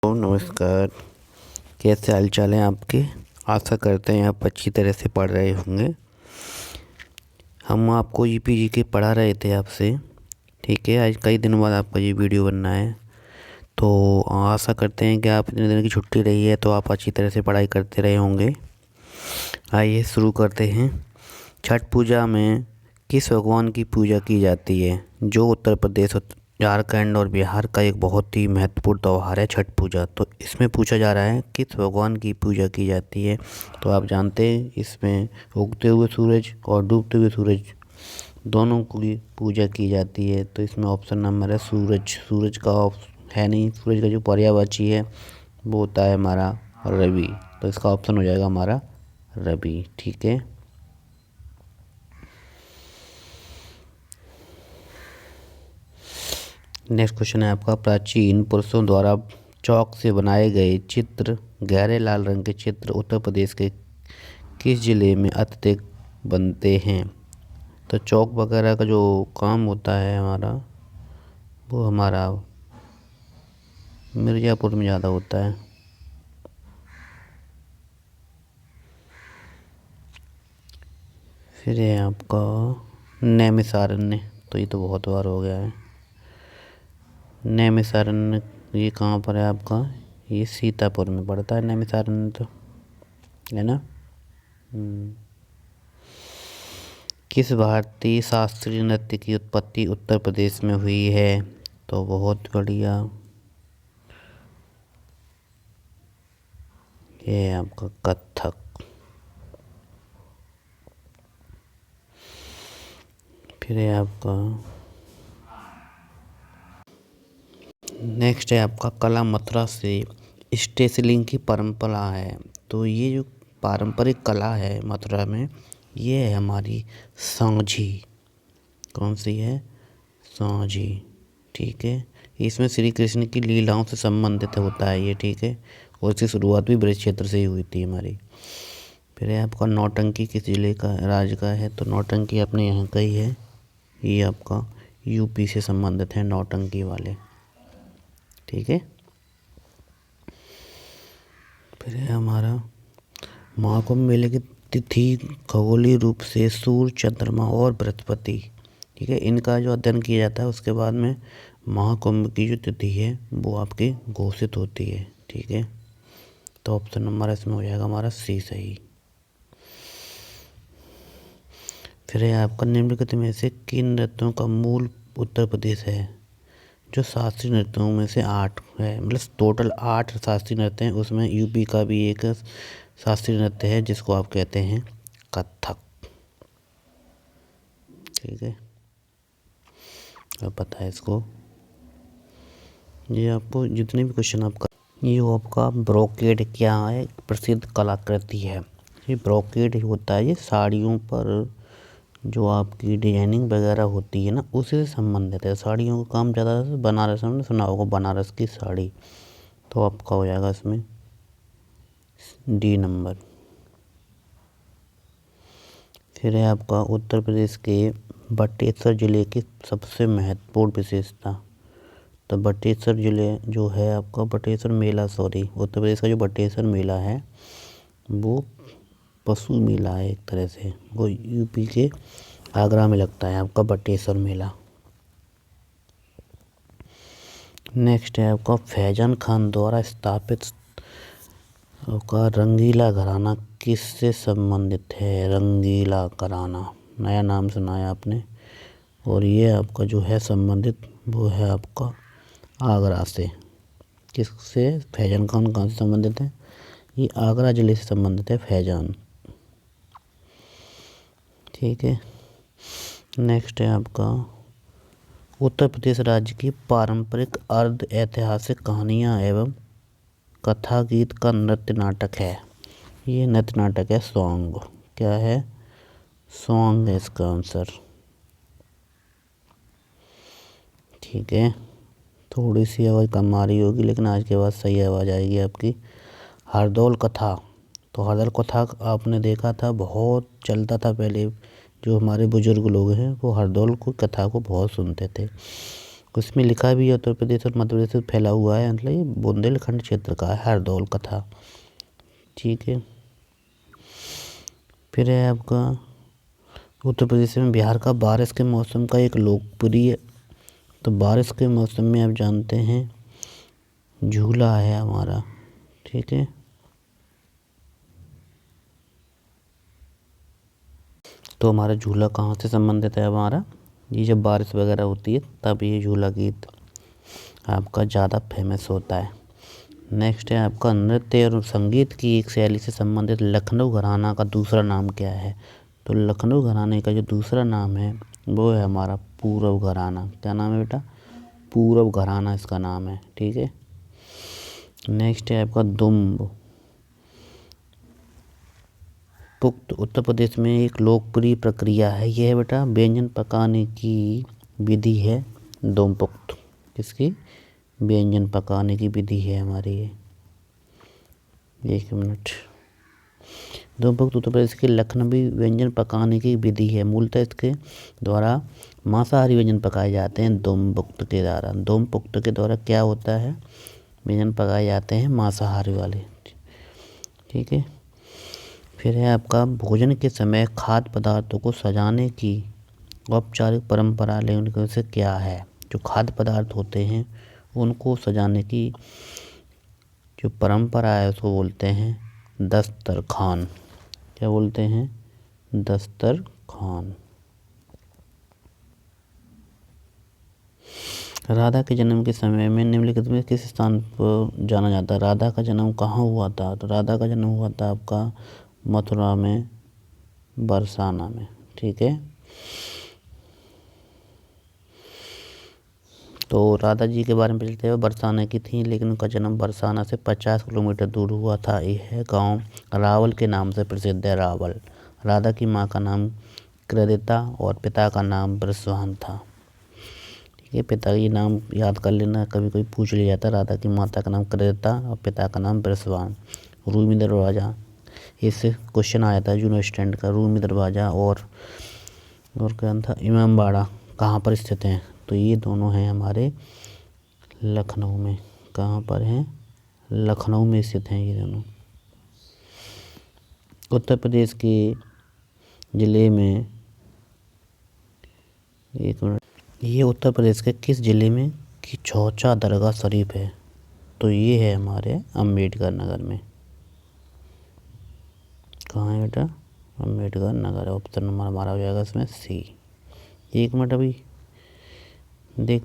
नमस्कार। कैसे हालचाल हैं आपके? आशा करते हैं आप अच्छी तरह से पढ़ रहे होंगे। हम आपको ईपीजी के पढ़ा रहे थे आपसे, ठीक है। आज कई दिनों बाद आपका ये वीडियो बनना है, तो आशा करते हैं कि आप इतने दिन की छुट्टी रही है तो आप अच्छी तरह से पढ़ाई करते रहे होंगे। आइए शुरू करते हैं। छठ पूजा में किस भगवान की पूजा की जाती है? जो उत्तर प्रदेश, झारखंड और बिहार का एक बहुत ही महत्वपूर्ण त्यौहार है छठ पूजा। तो इसमें पूछा जा रहा है किस भगवान की पूजा की जाती है। तो आप जानते हैं इसमें उगते हुए सूरज और डूबते हुए सूरज दोनों की पूजा की जाती है। तो इसमें ऑप्शन नंबर है सूरज। सूरज का है नहीं, सूरज का जो पर्यायवाची है वो होता है हमारा रवि। तो इसका ऑप्शन हो जाएगा हमारा रवि, ठीक है। नेक्स्ट क्वेश्चन है आपका, प्राचीन पुरुषों द्वारा चौक से बनाए गए चित्र, गहरे लाल रंग के चित्र उत्तर प्रदेश के किस जिले में अत्यधिक बनते हैं? तो चौक वगैरह का जो काम होता है हमारा, वो हमारा मिर्ज़ापुर में ज़्यादा होता है। फिर है आपका नैमिषारण्य। तो ये तो बहुत बार हो गया है। नैमिषारण्य ये कहाँ पर है आपका? ये सीतापुर में पड़ता है नैमिषारण्य, तो है ना। किस भारतीय शास्त्रीय नृत्य की उत्पत्ति उत्तर प्रदेश में हुई है? तो बहुत बढ़िया, ये है आपका कथक। फिर है आपका नेक्स्ट है आपका, कला मथुरा से स्टेशलिंग की परंपरा है। तो ये जो पारंपरिक कला है मथुरा में, ये है हमारी सांझी। कौन सी है? सांझी, ठीक है। इसमें श्री कृष्ण की लीलाओं से संबंधित होता है ये, ठीक है। और इसकी शुरुआत भी ब्रज क्षेत्र से ही हुई थी हमारी। फिर है आपका नौटंकी किस जिले का राज्य का है? तो नौटंकी अपने यहाँ का ही है। ये आपका यूपी से संबंधित है नौटंकी वाले, ठीक है। फिर है हमारा महाकुंभ मेले की तिथि खगोलीय रूप से सूर्य, चंद्रमा और बृहस्पति, ठीक है, इनका जो अध्ययन किया जाता है उसके बाद में महाकुंभ की जो तिथि है वो आपकी घोषित होती है, ठीक है। तो ऑप्शन नंबर इसमें हो जाएगा हमारा सी सही। फिर है आपका निम्नलिखित में से किन नृत्यों का मूल उत्तर प्रदेश है? जो शास्त्रीय नृत्यों में से 8 है, मतलब टोटल 8 शास्त्रीय नृत्य हैं, उसमें यूपी का भी एक शास्त्रीय नृत्य है जिसको आप कहते हैं कथक, ठीक है। अब पता है इसको, ये आपको जितने भी क्वेश्चन आपका, ये आपका ब्रोकेड क्या है? प्रसिद्ध कलाकृति है। ये ब्रोकेड होता है, ये साड़ियों पर जो आपकी डिजाइनिंग वगैरह होती है ना, उसी से संबंधित है। साड़ियों का काम ज़्यादा बनारस में सुना होगा, बनारस की साड़ी। तो आपका हो जाएगा इसमें डी नंबर। फिर है आपका उत्तर प्रदेश के बटेश्वर जिले की सबसे महत्वपूर्ण विशेषता। तो बटेश्वर जिले जो है आपका, बटेश्वर मेला, सॉरी, उत्तर प्रदेश का जो बटेश्वर मेला है वो पशु मेला है एक तरह से। वो यूपी के आगरा में लगता है आपका बटेश्वर मेला। नेक्स्ट है आपका, फैजन खान द्वारा स्थापित आपका रंगीला घराना किससे संबंधित है? रंगीला घराना नया नाम सुना है आपने। और ये आपका जो है संबंधित वो है आपका आगरा से। किससे? फैजन खान कहाँ से संबंधित है? ये आगरा जिले से संबंधित है फैजान, ठीक है। नेक्स्ट है आपका, उत्तर प्रदेश राज्य की पारंपरिक अर्ध ऐतिहासिक कहानियाँ एवं कथा गीत का नृत्य नाटक है। ये नृत्य नाटक है सॉन्ग। क्या है? सॉन्ग है इसका आंसर, ठीक है। थोड़ी सी आवाज़ कम आ रही होगी लेकिन आज के बाद सही आवाज़ आएगी आपकी। हरदौल कथा। तो हरदौल कथा आपने देखा था, बहुत चलता था पहले। जो हमारे बुजुर्ग लोग हैं वो हरदौल को कथा को बहुत सुनते थे। उसमें लिखा भी है उत्तर प्रदेश और मध्य प्रदेश से फैला हुआ है, मतलब ये बुंदेलखंड क्षेत्र का है हरदौल का था। ठीक है, फिर है आपका उत्तर प्रदेश में बिहार का बारिश के मौसम का एक लोकप्रिय, तो बारिश के मौसम में आप जानते हैं झूला है हमारा। ठीक है, तो हमारा झूला कहाँ से संबंधित है हमारा, ये जब बारिश वगैरह होती है तब ये झूला गीत आपका ज़्यादा फेमस होता है। नेक्स्ट है आपका नृत्य और संगीत की एक शैली से संबंधित लखनऊ घराना का दूसरा नाम क्या है। तो लखनऊ घराने का जो दूसरा नाम है वो है हमारा पूरब घराना। क्या नाम है बेटा, पूरब घराना इसका नाम है। ठीक है, नेक्स्ट है आपका दुम्ब पुख्त उत्तर प्रदेश में एक लोकप्रिय प्रक्रिया है। यह बेटा व्यंजन पकाने की विधि है दुम्पुक्त। किसकी, व्यंजन पकाने की विधि है हमारी ये। एक मिनट, दुम्पुक्त उत्तर प्रदेश के लखनवी व्यंजन पकाने की विधि है। मूलतः इसके द्वारा मांसाहारी व्यंजन पकाए जाते हैं दुम्पुक्त के द्वारा। दुम्पुक्त के द्वारा क्या होता है, व्यंजन पकाए जाते हैं मांसाहारी वाले। ठीक है, फिर है आपका भोजन के समय खाद्य पदार्थों को सजाने की औपचारिक परंपरा लेने से क्या है। जो खाद्य पदार्थ होते हैं उनको सजाने की जो परंपरा है उसको बोलते हैं दस्तरखान। क्या बोलते हैं, दस्तरखान। राधा के जन्म के समय में निम्नलिखित में किस स्थान पर जाना जाता है। राधा का जन्म कहाँ हुआ था, तो राधा का जन्म हुआ था आपका मथुरा में, बरसाना में। ठीक है, तो राधा जी के बारे में पूछते हैं, बरसाना की थी लेकिन उनका जन्म बरसाना से 50 किलोमीटर दूर हुआ था। यह गांव रावल के नाम से प्रसिद्ध है, रावल। राधा की माँ का नाम कृदिता और पिता का नाम बृषभान था। ठीक है, पिता की नाम याद कर लेना, कभी कोई पूछ लिया जाता। राधा की माता का नाम कृदिता और पिता का नाम बृषभान। रूमी दरवाज़ा, इससे क्वेश्चन आया था जूनियर स्टैंड का। रूमी दरवाज़ा और क्या था, इमामबाड़ा कहाँ पर स्थित हैं, तो ये दोनों हैं हमारे लखनऊ में। कहाँ पर हैं, लखनऊ में स्थित हैं ये दोनों। उत्तर प्रदेश के ज़िले में, एक मिनट, ये उत्तर प्रदेश के किस ज़िले में की चौचा दरगाह शरीफ है, तो ये है हमारे अम्बेडकर नगर में। कहाँ है बेटा, अम्बेडकर नगर। ऑप्शन नंबर हमारा हो जाएगा इसमें सी। एक मिनट अभी देख